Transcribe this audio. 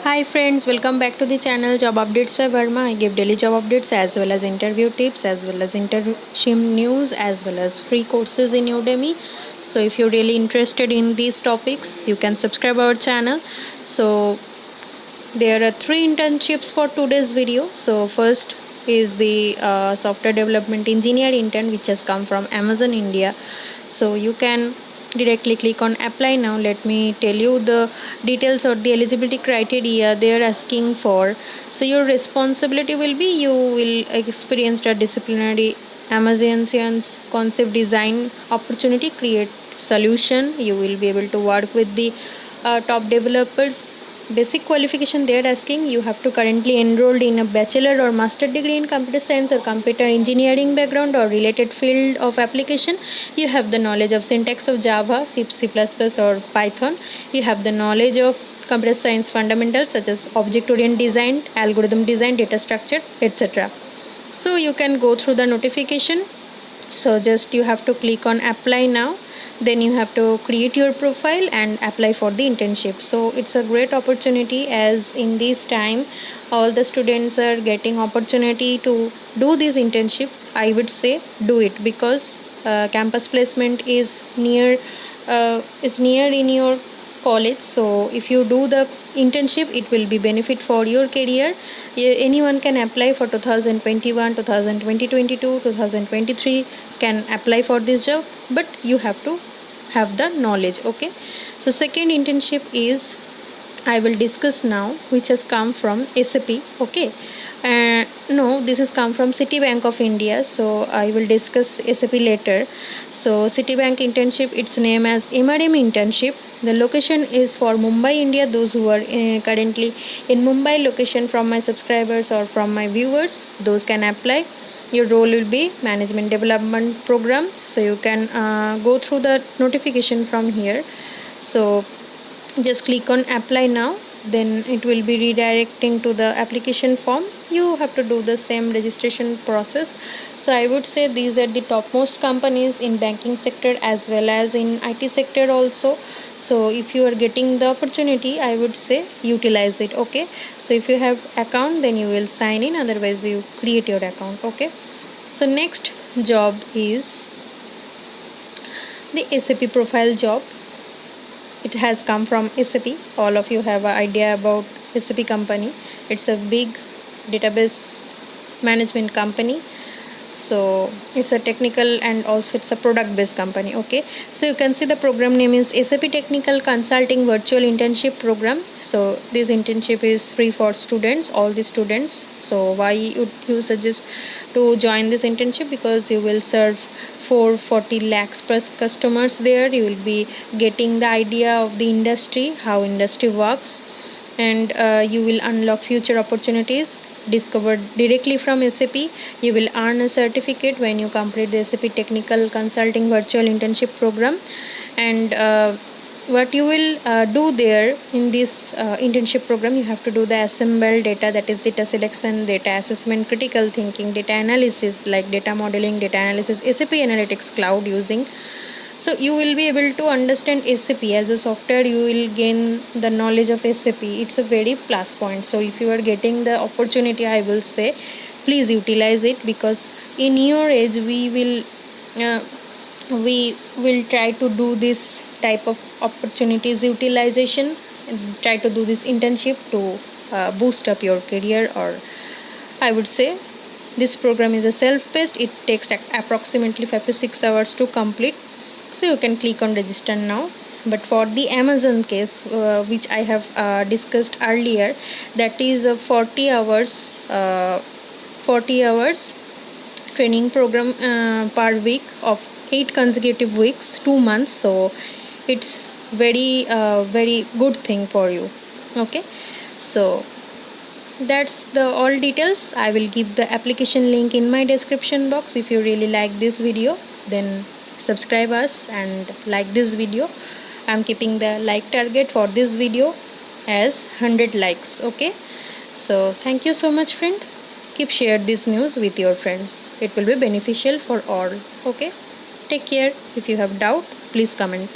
Hi friends, welcome back to the channel Job Updates by Verma. I give daily job updates as well as interview tips as well as internship news as well as free courses in Udemy. So if you're really interested in these topics, you can subscribe our channel. So there are three internships for today's video. So first is the software development engineer intern, which has come from Amazon India. So you can directly click on apply now. Let me tell you the details or the eligibility criteria they are asking for. So your responsibility will be you will experience a disciplinary Amazonians concept design opportunity, create solution. You will be able to work with the top developers. Basic qualification they are asking, you have to currently enrolled in a bachelor or master degree in computer science or computer engineering background or related field of application. You have the knowledge of syntax of Java, C++ or Python. You have the knowledge of computer science fundamentals such as object oriented design, algorithm design, data structure, etc. So you can go through the notification. So just you have to click on apply now. Then you have to create your profile and apply for the internship. So it's a great opportunity, as in this time all the students are getting opportunity to do this internship. I would say do it, because campus placement is near in your college. So if you do the internship, it will be benefit for your career. Anyone can apply for 2021, 2022, 2023 can apply for this job, but you have to have the knowledge. Okay, so second internship is I will discuss now, which has come from SAP. Okay, no, this has come from Citibank of India. So I will discuss SAP later. So Citibank internship, its name as MRM internship. The location is for Mumbai, India. Those who are currently in Mumbai location from my subscribers or from my viewers, those can apply. Your role will be management development program. So you can go through the notification from here. So just click on apply now. Then it will be redirecting to the application form. You have to do the same registration process. So I would say these are the topmost companies in banking sector as well as in IT sector also. So if you are getting the opportunity, I would say utilize it. Okay, so if you have account, then you will sign in, otherwise you create your account. Okay, so next job is the SAP profile job. It has come from SAP. All of you have an idea about SAP company. It's a big database management company. So it's a technical and also it's a product based company. Okay, so you can see the program name is SAP Technical Consulting Virtual Internship Program. So this internship is free for students, all the students. So why would you suggest to join this internship? Because you will serve 440 lakhs plus customers there. You will be getting the idea of the industry, how industry works, and you will unlock future opportunities discovered directly from SAP. You will earn a certificate when you complete the SAP Technical Consulting Virtual Internship Program. And what you will do there in this internship program, you have to do the assemble data, that is data selection, data assessment, critical thinking, data analysis like data modeling, data analysis, SAP Analytics Cloud using. So you will be able to understand SAP as a software. You will gain the knowledge of SAP. It's a very plus point. So if you are getting the opportunity, I will say please utilize it, because in your age we will try to do this type of opportunities utilization, and try to do this internship to boost up your career. Or I would say this program is a self-paced. It takes approximately 5 to 6 hours to complete. So you can click on register now. But for the Amazon case, which I have discussed earlier, that is a 40 hours training program per week of 8 consecutive weeks, 2 months. So it's very good thing for you. Okay, so that's the all details. I will give the application link in my description box. If you really like this video, then subscribe us and like this video. I'm keeping the like target for this video as 100 likes. Okay, so thank you so much friend. Keep share this news with your friends. It will be beneficial for all. Okay, take care. If you have doubt, please comment.